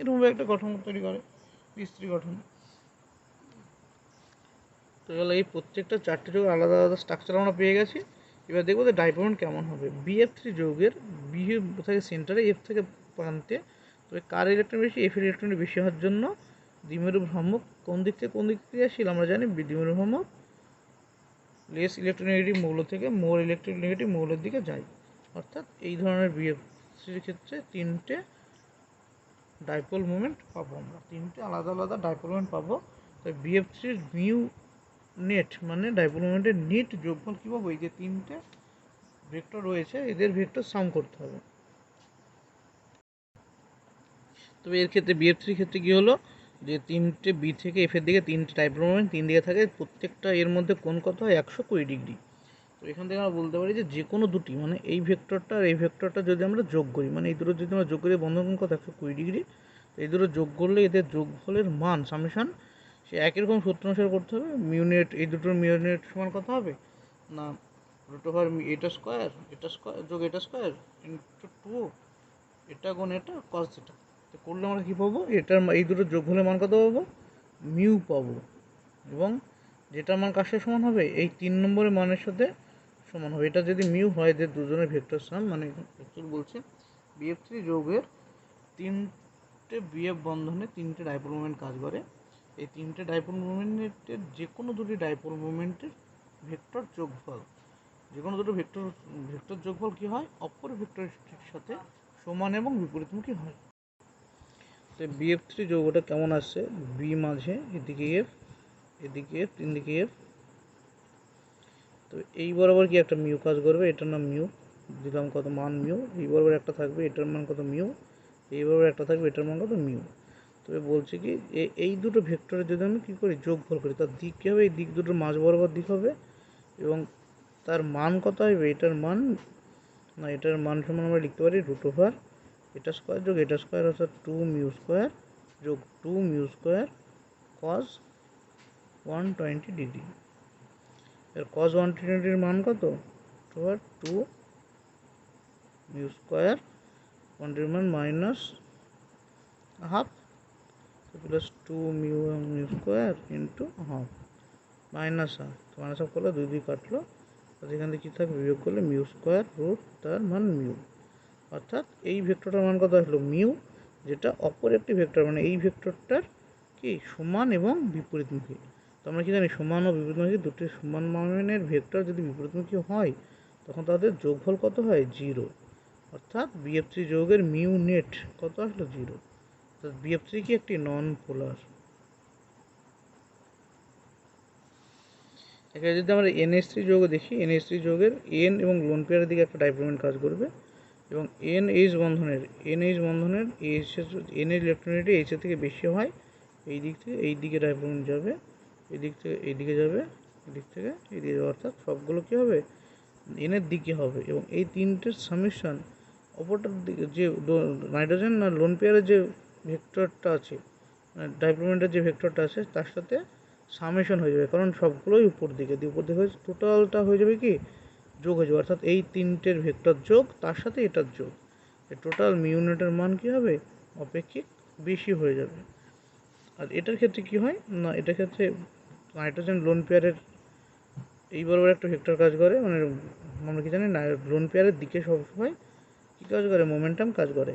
এরকমভাবে একটা গঠন তৈরি করে BH3 গঠন। তো এগুলো এই প্রত্যেকটা 4টে যৌগ আলাদা আলাদা স্ট্রাকচার আমরা পেয়ে গেছি। এবার দেখবো যে ডাইপোল মোমেন্ট কেমন হবে। BF3 যৌগের B থাকে সেন্টারে, F থেকে প্রান্তে, তবে কার ইলেকট্রন বেশি, F এর ইলেকট্রন বেশি হওয়ার জন্য দ্বিমেরু ভ্রামক কোন দিক থেকে ক্রিয়াশীল আমরা জানি, দ্বিমেরু ভ্রামক লেস ইলেকট্রোনেগেটিভ মৌল থেকে মোর ইলেকট্রোনেগেটিভ মৌলের দিকে যায়। অর্থাৎ এই ধরনের BF3 ক্ষেত্রে তিনটে ডাইপোল মোমেন্ট পাবো, আমরা তিনটে আলাদা আলাদা ডাইপোল মোমেন্ট পাবো। তাই BF3 মিউ নেট মানে ডাইপোল মোমেন্টের নেট যোগফল কী পাবো, এই যে তিনটে ভেক্টর রয়েছে এদের ভেক্টর সাম করতে হবে। তবে এর ক্ষেত্রে BF3 ক্ষেত্রে কী হলো, যে তিনটে বি থেকে এফের দিকে তিনটে ডাইপোল মোমেন্ট তিন দিকে থাকে, প্রত্যেকটা এর মধ্যে কোণ কত হয় 120 ডিগ্রি। তো এখান থেকে আমরা বলতে পারি যে কোনো দুটি মানে এই ভেক্টরটা আর এই ভেক্টরটা যদি আমরা যোগ করি, মানে এই দুটো যদি আমরা যোগ করি বন্ধন কোণ কত 120 ডিগ্রি, তো এই দুটো যোগ করলে এদের যোগফলের মান সামেশন সে একই রকম সূত্র অনুসারে করতে হবে। মিউনেট এই দুটোর মিউনেট সমান কত হবে না √, এটা স্কোয়ার যোগ এটা স্কোয়ার ইন্টু 2 এটা গুণ এটা কস থিটা। তো করলে আমরা কী পাবো, এটার এই দুটো যোগফলের মান কত পাবো, মিউ পাবো, এবং যেটার মান কার সাথে সমান হবে, এই 3 নম্বরের মানের সাথে সমান হবে। এটা যদি মিউ হয় যে দুজনের ভেক্টর সাম, মানে অ্যাকচুয়ালি বলছে BF3 যৌগের তিনটে BF বন্ধনে তিনটে ডাইপোল মোমেন্ট কাজ করে। এই তিনটে ডাইপোল মোমেন্টের যে কোনো দুটি ডাইপোল মোমেন্টের ভেক্টর যোগফল, যে কোনো দুটো ভেক্টর যোগফল কী হয়, অপর ভেক্টরের সাথে সমান এবং বিপরীতমুখী হয়। তো BF3 যৌগটা কেমন আসছে, বি মাঝে এদিকে এফ, এদিকে এফ, তিন দিকে এফ। তো এই বরাবর কি একটা মিউ কাজ করবে, এটার নাম মিউ, দিলাম কত মান মিউ। এই বরাবর একটা থাকবে, এটার মান কত মিউ। এই বরাবর একটা থাকবে, এটার মান কত মিউ। তবে বলছে কি এই দুটো ভেক্টরের যদি আমি কী করি যোগফল করি, তার দিক কী হবে, এই দিক দুটোর মাঝ বরাবর দিক হবে, এবং তার মান কত হবে, এটার মান সমান আমরা লিখতে পারি √, এটা স্কোয়ার যোগ এটা স্কোয়ার অর্থাৎ 2 মিউ স্কোয়ার যোগ 2 মিউ স্কোয়ার কস 120 ডিগ্রি। এর কস 120 ডিগ্রির মান কত, 2 মিউ স্কোয়ার 1 মান minus half plus 2 mu square into half minus half, minus half করলে 2 কাটলো, আর এখান থেকে কী থাকবে বিয়োগ করলে মিউ স্কোয়ার √ তার মান মিউ। অর্থাৎ এই ভেক্টরটার মান কত আসলো মিউ, যেটা অপর একটি ভেক্টর মানে এই ভেক্টরটার কি সমান এবং বিপরীতমুখী। তো আমরা কি জানি সমান ও বিপরীতমুখী দুটি সমান মানের ভেক্টর যদি বিপরীতমুখী হয় তখন তাদের যোগফল কত হয় 0। অর্থাৎ BF3 যৌগের মিউ নেট কত আসলো 0। অর্থাৎ BF3 কি একটি নন পোলার। এখানে যদি আমরা NH3 যৌগ দেখি, NH3 যৌগের N এবং লোন পেয়ারের দিকে একটা ডাইপোল মোমেন্ট কাজ করবে, এবং NH বন্ধনের NH ইলেকট্রনেটি H এর থেকে বেশি হয়, এই দিক থেকে এই দিকে ডাইপোল মোমেন্ট যাবে, এই দিক থেকে এই দিকে যাবে, এদিক থেকে এদিকে, অর্থাৎ সবগুলো কী হবে এনের দিকে হবে। এবং এই তিনটের সামেশন অপরটার দিকে যে নাইট্রোজেন আর লোন পেয়ারের যে ভেক্টরটা আছে, মানে ডাইপোল মোমেন্টের যে ভেক্টরটা আছে তার সাথে সামেশন হয়ে যাবে, কারণ সবগুলোই উপর দিকে টোটালটা হয়ে যাবে কি যোগ হয়ে যাবে। অর্থাৎ এই তিনটের ভেক্টর যোগ তার সাথে এটার যোগ, টোটাল মিউনেটের মান কী হবে অপেক্ষিক বেশি হয়ে যাবে। আর এটার ক্ষেত্রে কি হয় না, এটার ক্ষেত্রে নাইট্রোজেন লোন পেয়ারের এই বরাবর একটা ভেক্টর কাজ করে, মানে আমরা কি জানি না লোন পেয়ারের দিকে সবসময় কী কাজ করে মোমেন্টাম কাজ করে।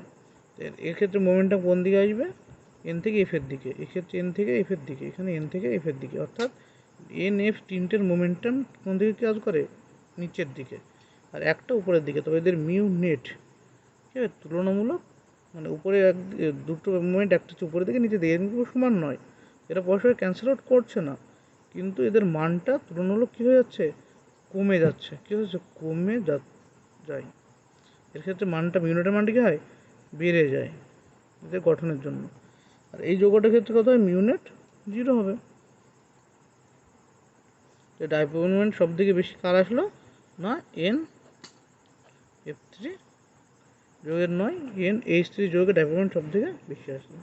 এর ক্ষেত্রে মোমেন্টাম কোন দিকে আসবে, এন থেকে এফের দিকে, এক্ষেত্রে এন থেকে এফের দিকে, এখানে এন থেকে এফের দিকে। অর্থাৎ NF তিনটের মোমেন্টাম কোন দিকে কাজ করে নিচের দিকে, আর একটা উপরের দিকে। তবে এদের মিউ নেট ঠিক আছে তুলনামূলক, মানে উপরে দুটো মোমেন্ট একটা হচ্ছে উপরের দিকে নিচে দিকে, কিন্তু সমান নয়, এরা পরস্পর ক্যান্সেল আউট করছে না, কিন্তু এদের মানটা তুলনামূলক কী হয়ে যাচ্ছে কমে যাচ্ছে, কী হচ্ছে কমে যায়। এর ক্ষেত্রে মানটা মিউনেটের মানটা কী হয় বেড়ে যায় এদের গঠনের জন্য। আর এই যৌগটার ক্ষেত্রে কত হয় মিউনেট 0 হবে। তো ডাইপোল মোমেন্ট সব থেকে বেশি কার আসলো না NF3 যৌগের নয় NH3 যৌগের ডাইপোল মোমেন্ট সব থেকে বেশি আসলো।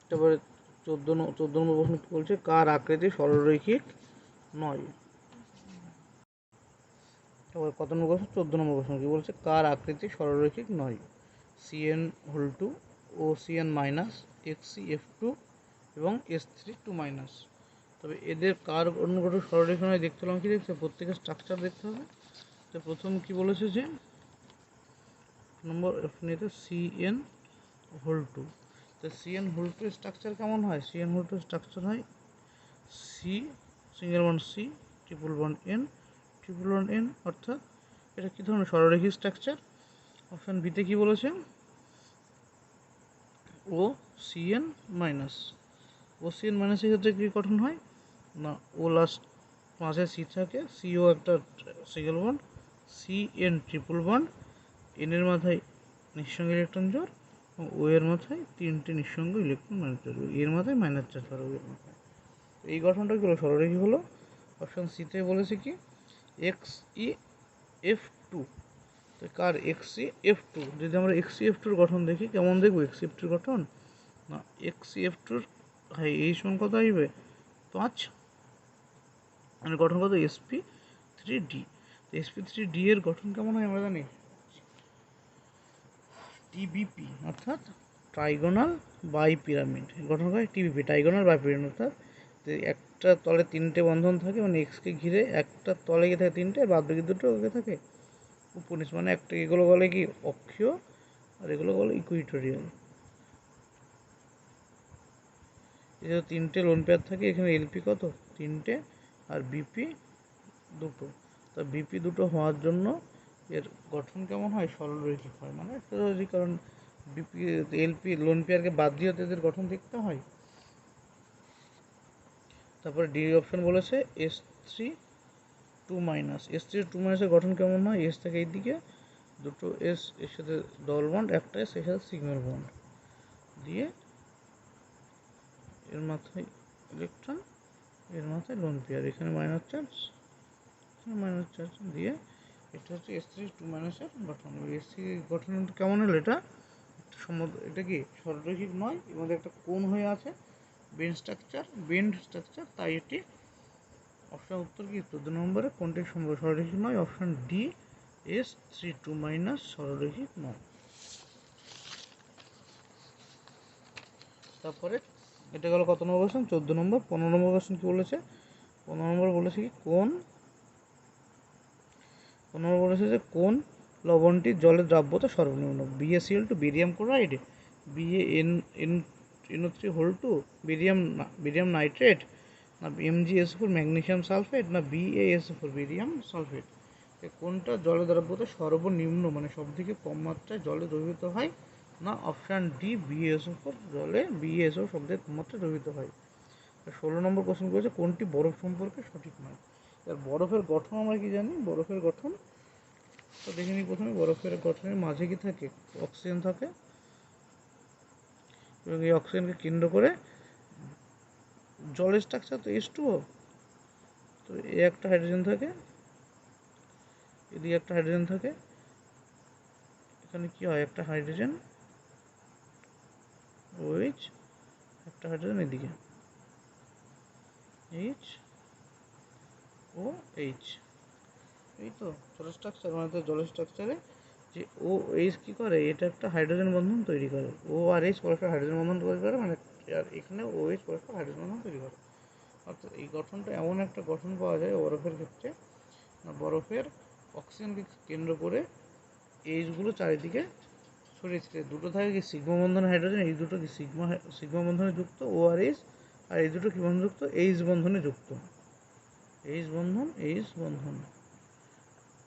তারপরে 14 নম্বর প্রশ্ন কী বলছে, কার আকৃতি সরলরৈখিক নয়। তারপরে কত নম্বর প্রশ্ন 14 নম্বর প্রশ্ন কী বলছে, কার আকৃতি সরলরৈখিক নয়। CN2 OCN মাইনাস XCF2 এবং S3 2 তবে এদের কার অনুগঠন সরলরেখা নয় দেখতে হলাম কি দেখতে প্রত্যেকের স্ট্রাকচার দেখতে হবে। তো প্রথম কি বলেছে যে নম্বর নিতে CN2, তো সিএন হোল টু স্ট্রাকচার কেমন হয়? সিএন হোল টু স্ট্রাকচার হয় C single bond C triple bond N triple bond N, অর্থাৎ এটা কী ধরনের সরলরেখী স্ট্রাকচার? অপশান বিতে কী বলেছে? O CN minus. O CN মাইনাসের ক্ষেত্রে কী গঠন হয় না, ও লাস্ট মাঝে সি থাকে, সিও একটা single bond, C N triple bond, এনের মাথায় নিঃসঙ্গ ইলেকট্রন জোড় এবং ও এর মাথায় তিনটে নিঃসঙ্গ ইলেকট্রন মাইনাস চার্জ, এর মাথায় মাইনাস চার্জ হবে ওর মাথায়। এই গঠনটা কি হলো? সরলরেখী হলো। অপশান সিতে বলেছে কি এক্স ই এফ টু। তো কার এক্স ই এফ টু? যদি আমরা এক্স ই এফ টুর গঠন দেখি, কেমন দেখবো এক্স ই এফ টুর গঠন? না, এক্স ই এফ টুর এই সমান কত আসবে 5, মানে গঠন কত SP three D. SP three D এর গঠন কেমন হয় আমরা জানি, টিবিপি অর্থাৎ ট্রাইগোনাল বাই পিরামিড গঠন করে। টিবিপি ট্রাইগোনাল বাই পিরামিড অর্থাৎ একটা তলে তিনটে বন্ধন থাকে, মানে এক্সকে ঘিরে একটা তলে গিয়ে থাকে তিনটে, বাদ বাকি দুটো ওকে থাকে উপনিষ, মানে একটা এগুলো বলে কি অক্ষীয় আর এগুলো বলে ইকুইটোরিয়াল। এই যে তিনটে লোন পেয়ার থাকে, এখানে এলপি কত তিনটে আর বিপি দুটো। তা বিপি দুটো হওয়ার জন্য এর গঠন কেমন হয়? সরলরৈখিক হয়, মানে কারণ বিপি এলপি লোন পেয়ারকে বাদ দিয়ে এদের গঠন দেখতে হয়। তারপরে ডি অপশন বলেছে S three two minus. S three two মাইনাসের গঠন কেমন হয়? এস থেকে এই দিকে দুটো এস এর সাথে ডবল বন্ড, একটা এস এর সাথে সিগমাল বন্ড দিয়ে এর মাথায় ইলেকট্রন, এর মাথায় লোন পেয়ার, এখানে মাইনাস চার্জ, এখানে মাইনাস চার্জ দিয়ে এটা হচ্ছে এস থ্রি টু মাইনাসের গঠন। এস থ্রি গঠন কেমন হলো? এটা এটা কি সরলরৈখিক নয়, এর মধ্যে একটা কোণ হয়ে আছে, বেন্ড স্ট্রাকচার, তাই এটি অপশান উত্তর কি 14 নম্বরে কোনটি সরলরৈখিক নয়? Option D S three two minus সরলরৈখিক নয়। তারপরে এটা গেল কত নম্বর কোশ্চেন? 14 নম্বর। 15 নম্বর কোশ্চেন কি বলেছে? 15 নম্বর বলেছে কি কোন 15 নম্বর বলেছে যে কোন লবণটির জলের দ্রাব্যতা সর্বনিম্ন? BaCl two barium chloride, BaNO3 whole two barium nitrate, না MgSO4 ম্যাগনেসিয়াম সালফেট, না BaSO4 বেরিয়াম সালফেট। কোনটা জলের দ্রাব্যতা সর্বনিম্ন, মানে সব থেকে কম মাত্রায় জলে দ্রবীভূত হয়? না অপশান ডি BaSO4 জলে BaSO সব থেকে কম মাত্রায় দ্রবীভূত হয়। 16 নম্বর কোশ্চেন করেছে কোনটি বরফ সম্পর্কে সঠিক নয়? এর বরফের গঠন আমরা কি জানি? বরফের গঠন তো দেখে নিই। প্রথমে বরফের গঠনের মাঝে কি থাকে? অক্সিজেন থাকে, এবং এই অক্সিজেনকে কেন্দ্র করে জলের স্ট্রাকচার তো H2O, তো এ একটা হাইড্রোজেন থাকে, এদিকে একটা হাইড্রোজেন থাকে, এখানে কি হয় একটা হাইড্রোজেন OH, একটা হাইড্রোজেন এদিকে HOH। এই তো জলের স্ট্রাকচার, মানে জলের স্ট্রাকচারে যে OH কী করে, এটা একটা হাইড্রোজেন বন্ধন তৈরি করে, ও আর এইচ পরস্পর হাইড্রোজেন বন্ধন তৈরি করে, মানে আর এখানে OH পরস্পর হাইড্রোজেন বন্ধন তৈরি করে। অর্থাৎ এই গঠনটা এমন একটা গঠন পাওয়া যায় বরফের ক্ষেত্রে, না বরফের অক্সিজেনকে কেন্দ্র করে এইচগুলো চারিদিকে ছড়িয়ে দুটো থাকে কি সিগমা বন্ধনে হাইড্রোজেন, এই দুটো কি সিগমা বন্ধনে যুক্ত ORH, আর এই দুটো কি বন্ধনযুক্ত এইচ বন্ধনে যুক্ত, এইচ বন্ধন।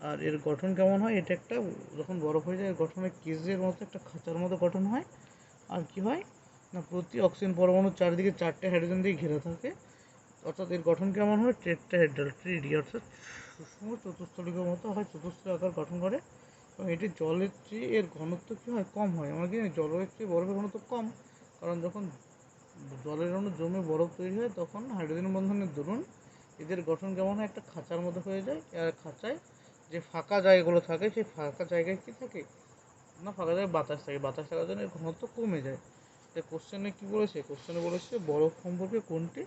আর এর গঠন কেমন হয়? এটা একটা যখন বরফ হয়ে যায় গঠনে কেজের মতো একটা খাঁচার মতো গঠন হয়। আর কি হয় না প্রতি অক্সিজেন পরমাণুর চারিদিকে চারটে হাইড্রোজেন দিয়ে ঘেরা থাকে, অর্থাৎ এর গঠন কেমন হয়? টেট্রাহেড্রাল, ট্রিডি, অর্থাৎ সুষম চতুস্থলিকের মতো হয়, চতুস্থলি আকার গঠন করে। এবং এটি জলের চেয়ে এর ঘনত্ব কী হয়? কম হয়। আমরা কি জলের চেয়ে বরফের ঘনত্ব কম, কারণ যখন জলের অণু জমে বরফ তৈরি হয় তখন হাইড্রোজেন বন্ধনের দরুন এদের গঠন কেমন হয়? একটা খাঁচার মতো হয়ে যায়। আর খাঁচায় যে ফাঁকা জায়গাগুলো থাকে, সেই ফাঁকা জায়গায় কী থাকে না ফাঁকা জায়গায় বাতাস থাকে, বাতাস থাকার জন্য এর ঘনত্ব কমে যায়। তাই কোশ্চেনে কী বলেছে? কোশ্চেনে বলেছে বরফ সম্পর্কে কোনটি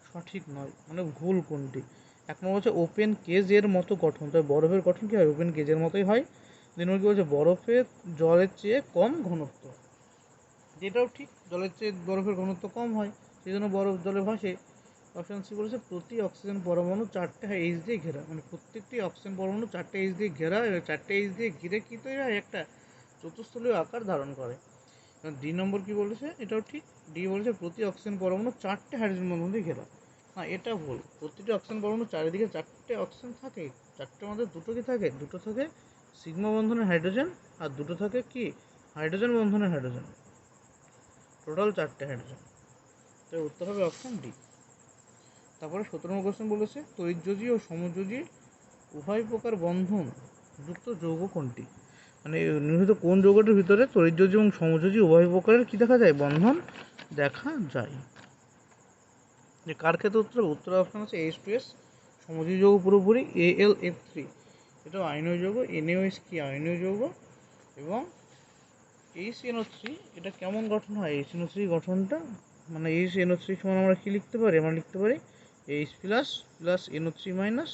সঠিক নয়, মানে ভুল কোনটি। এক নম্বর হচ্ছে ওপেন কেজের মতো গঠন, তাই বরফের গঠন কী হয়? ওপেন কেজের মতোই হয়। দুই নম্বর কী বলছে? বরফের জলের চেয়ে কম ঘনত্ব, যেটাও ঠিক, জলের চেয়ে বরফের ঘনত্ব কম হয়, সেই জন্য বরফ জলে ভাসে। অপশান সি বলেছে প্রতি অক্সিজেন পরমাণু চারটে এইচ দিয়ে ঘেরা, মানে প্রত্যেকটি অক্সিজেন পরমাণু চারটে এইচ দিয়ে ঘেরা, চারটে এইচ দিয়ে ঘিরে কী তৈরি হয়? একটা চতুস্থলীয় আকার ধারণ করে। ডি নম্বর কি বলেছে, এটাও ঠিক। ডি বলেছে প্রতি অক্সিজেন পরমাণু 4টে হাইড্রোজেন বন্ধন দিয়ে ঘেরা। না, এটা ভুল। প্রতিটি অক্সিজেন পরমাণু চারিদিকে 4টে অক্সিজেন থাকে, 4টের মধ্যে 2টো কি থাকে, 2টো থাকে সিগমা বন্ধনের হাইড্রোজেন আর 2টো থাকে কি হাইড্রোজেন বন্ধনের হাইড্রোজেন, টোটাল 4টে হাইড্রোজেন। তো উত্তর হবে অপশান ডি। তারপরে 17 নম্বর কোশ্চেন বলেছে তড়িৎযোজী ও সমযোজী উভয় প্রকার বন্ধন যুক্ত যৌগ কোনটি। মানে নির্মিত কোন যৌগটির ভিতরে তড়িৎযোজী এবং সমযোজী উভয় প্রকারের কি দেখা যায়, বন্ধন দেখা যায়। যে কার ক্ষেত্রে উত্তর অপশন আছে H2S। সমযোজী যৌগ পুরোপুরি AlF3, এটাও আয়নীয় যৌগ। NaOH কি আয়নীয় যৌগ। এবং HNO3 এটা কেমন গঠন হয়, HNO3 গঠনটা মানে HNO3 সমান আমরা কি লিখতে পারি, আমরা লিখতে পারি H plus plus NO3 minus.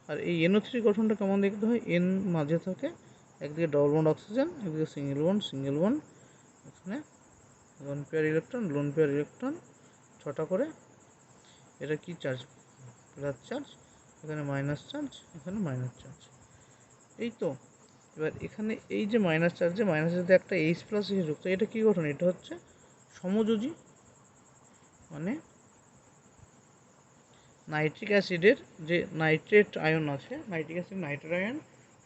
আর এই NO3 গঠনটা কেমন দেখতে হয়, N মাঝে থাকে, একদিকে ডবল বন্ড অক্সিজেন, একদিকে সিঙ্গেল বন্ড, এখানে লোন পেয়ার ইলেকট্রন 6টা করে। এটা কি চার্জ, প্লাস চার্জ, এখানে মাইনাস চার্জ, এখানে মাইনাস চার্জ, এই তো। এবার এখানে এই যে মাইনাস চার্জে মাইনাসের সাথে একটা H প্লাস এসে যুক্ত, এটা কি গঠন, এটা হচ্ছে সমযোজী। মানে নাইট্রিক অ্যাসিডের যে নাইট্রেট আয়ন আছে, নাইট্রিক অ্যাসিড নাইট্রেট আয়ন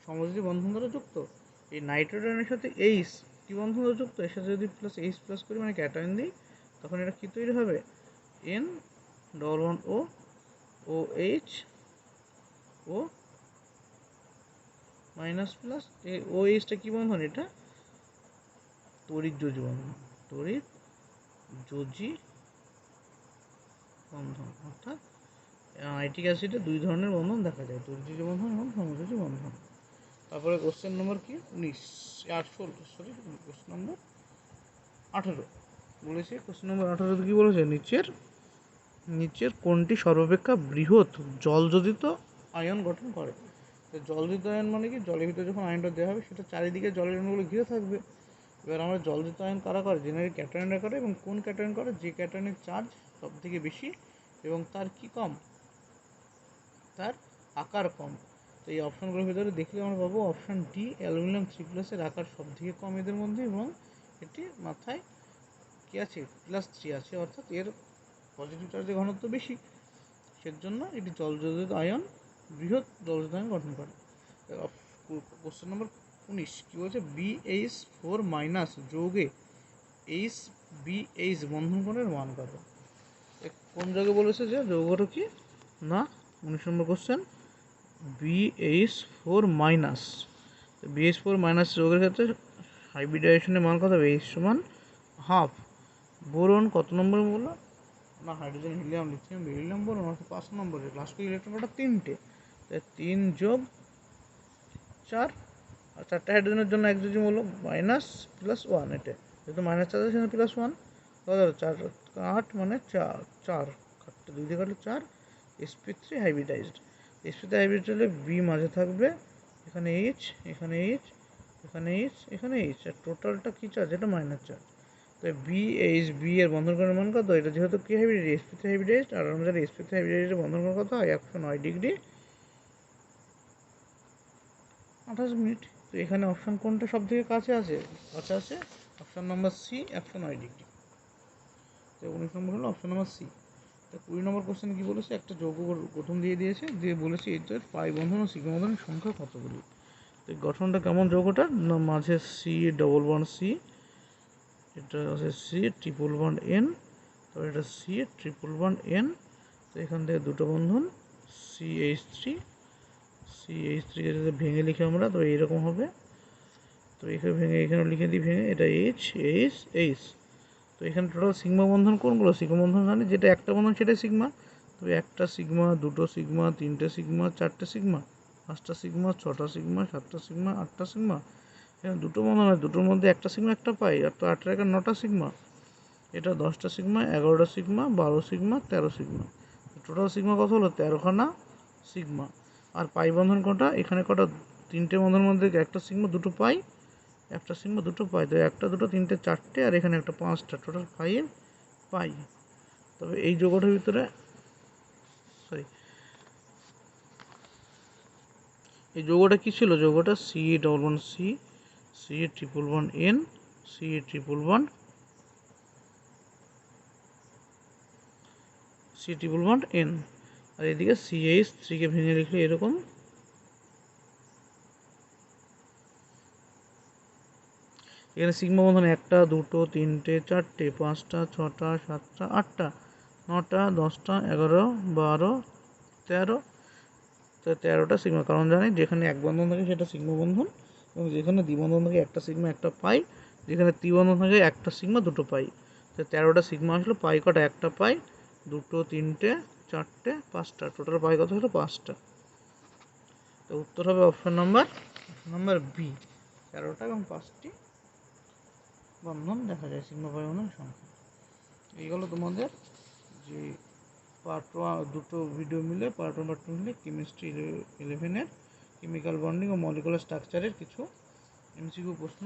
সমযোজী বন্ধন দ্বারা যুক্ত। এই নাইট্রেট আয়নের সাথে এইচ কি বন্ধন দ্বারা যুক্ত, এর সাথে যদি প্লাস এইচ প্লাস করি মানে ক্যাটায়ন দিই, তখন এটা কি তৈরি হবে, N double bond O H O minus plus O এইচটা কী বন্ধন, এটা তড়িৎযোজী বন্ধন, তড়িৎযোজী বন্ধন। অর্থাৎ নাইট্রিক অ্যাসিডে দুই ধরনের বন্ধন দেখা যায়, তড়িৎযোজী বন্ধন এবং সমযোজী বন্ধন। তারপরে কোশ্চেন নম্বর কি কোশ্চেন নম্বর 18 বলেছে। কোশ্চেন নম্বর 18 কি বলেছে, নিচের কোনটি সর্বাপেক্ষা বৃহৎ জলযোজিত আয়ন গঠন করে। তো জলযোজিত আয়ন মানে কি, জলের ভিতরে যখন আয়নটা দেওয়া হবে সেটা চারিদিকে জলের অণুগুলো ঘিরে থাকবে। এবার আমরা জলযোজিত আয়ন কারা করে, জেনারেলি ক্যাটায়নরা করে। এবং কোন ক্যাটায়ন করে, যে ক্যাটায়নের চার্জ সব থেকে বেশি এবং তার কি কম, তার আকার কম। তো এই অপশানগুলোর ভিতরে দেখলে আমরা পাবো অপশান ডি, অ্যালুমিনিয়াম 3+এর আকার সব থেকে কম এদের মধ্যে, এবং এটি মাথায় কি আছে, +3 আছে, অর্থাৎ এর পজিটিভ চার্জের ঘনত্ব বেশি, সেজন্য এটি জলযোজিত আয়ন, বৃহৎ জলযোজিত আয়ন গঠন করে। কোশ্চেন নম্বর 19 কি বলছে, BH4- যৌগে HBH বন্ধন কোণের মান কত। কোন যৌগে বলেছে যে যৌগটা কি, না 19 নম্বর কোশ্চেন BH4-, BH4- যৌগের ক্ষেত্রে হাইব্রিডাইজেশনের মান কত হবে, H সমান হাফ। বোরন কত নম্বর বললো, না hydrogen helium lithium beryllium boron, অর্থাৎ 5 নম্বরে লাস্ট ইলেকট্রনটা 3টে, তাই 3 যোগ 4, আর 4টে হাইড্রোজেনের জন্য এক যোজি মূলক -+1, এটা যেহেতু মাইনাস চার্জ আছে সেখানে +1, কত হলো 4 8 মানে 4 কাটতে 2 দিয়ে কাটলে 4, sp3 হাইব্রিডাইজড। sp3 হাইব্রিড হলে বি মাঝে থাকবে, এখানে এইচ, এখানে এইচ, এখানে এইচ, এখানে এইচ, আর টোটালটা কী চার্জ, এটা মাইনাস চার্জ। তো বি এর বন্ধন কোণের মান কত, এটা যেহেতু কি হাইব্রিড, sp3 হাইব্রিডাইজড, আর আমাদের sp3 হাইব্রিডাইজডের বন্ধন কোণ কত হয় 109 ডিগ্রি 28 মিনিট। তো এখানে অপশান কোনটা সব থেকে কাছে আছে, অপশান নাম্বার সি 109 ডিগ্রি। তো 19 নম্বর হলো অপশান নাম্বার সি। তো 20 নম্বর কোশ্চেন কী বলেছে, একটা যৌগ গঠন দিয়ে দিয়েছে, দিয়ে বলেছে এদের পাই বন্ধন ও সিগমা বন্ধনের সংখ্যা কতগুলি। তো গঠনটা কেমন যৌগটার, না মাঝে সি ডবল বন্ড সি, এটা আছে সি ট্রিপল বন্ড এন, তো এটা সি ট্রিপল বন্ড এন। তো এখান থেকে দুটো বন্ধন CH3কে যদি ভেঙে লিখি আমরা, তো এইরকম হবে। তো এখানে ভেঙে এখানে লিখে দিই ভেঙে, এটা এইচ। তো এখানে টোটাল সিগমা বন্ধন কোনগুলো, সিগমা বন্ধন জানি যেটা একটা বন্ধন সেটাই সিগমা। তবে একটা সিগমা, দুটো সিগমা, তিনটে সিগমা, চারটে সিগমা, পাঁচটা সিগমা, ছটা সিগমা, সাতটা সিগমা, আটটা সিগমা। এখানে দুটো বন্ধন হয়, দুটোর মধ্যে একটা সিগমা একটা পাই, আর তো 8 এর 9টা সিগমা। এটা 10টা সিগমা, 11টা sigma, 12 sigma, 13 sigma. Total sigma কত হলো, 13খানা সিগমা। আর পাই বন্ধন কটা, এখানে কটা, তিনটে বন্ধনের মধ্যে একটা সিগমা দুটো পাই, একটা সিগমা দুটো পাই, তো একটা দুটো তিনটে চারটে, আর এখানে একটা 5টা, টোটাল 5 পাই। তবে এই যৌগটার ভিতরে এই যৌগটা কী ছিল, যৌগটা C double bond C, C triple bond N, C triple bond, C triple bond N. আর এদিকে সিএইচ থ্রিকে ভেঙে লিখলে এরকম, এখানে সিগমা বন্ধন 1টা 2টো 3টে 4টে 5টা 6টা 7টা 8টা 9টা 10টা 11 12 13, তো 13টা সিগমা। কারণ জানি যেখানে এক বন্ধন থাকে সেটা সিগমা বন্ধন, এবং যেখানে দ্বিবন্ধন থাকে একটা সিগমা একটা পাই, যেখানে ত্রিবন্ধন থাকে একটা সিগমা দুটো পাই। তো 13টা সিগমা আসলো, পাই কটা? একটা পাই, 2টো 3টে 4টে 5টা, টোটাল পাই কত হলো? 5টা। তো উত্তর হবে অপশন নাম্বার বি, 13টা এবং 5টি বন্ধন দেখা যায় সিগমা পাই বন্ধনের সংখ্যা। এই হলো তোমাদের যে পার্ট দুটো ভিডিও মিলে পার্ট 1 পার্ট 2 মিলে কেমিস্ট্রি 11-এর কেমিক্যাল বন্ডিং ও মলিকুলার স্ট্রাকচারের কিছু এমসিকিউ প্রশ্ন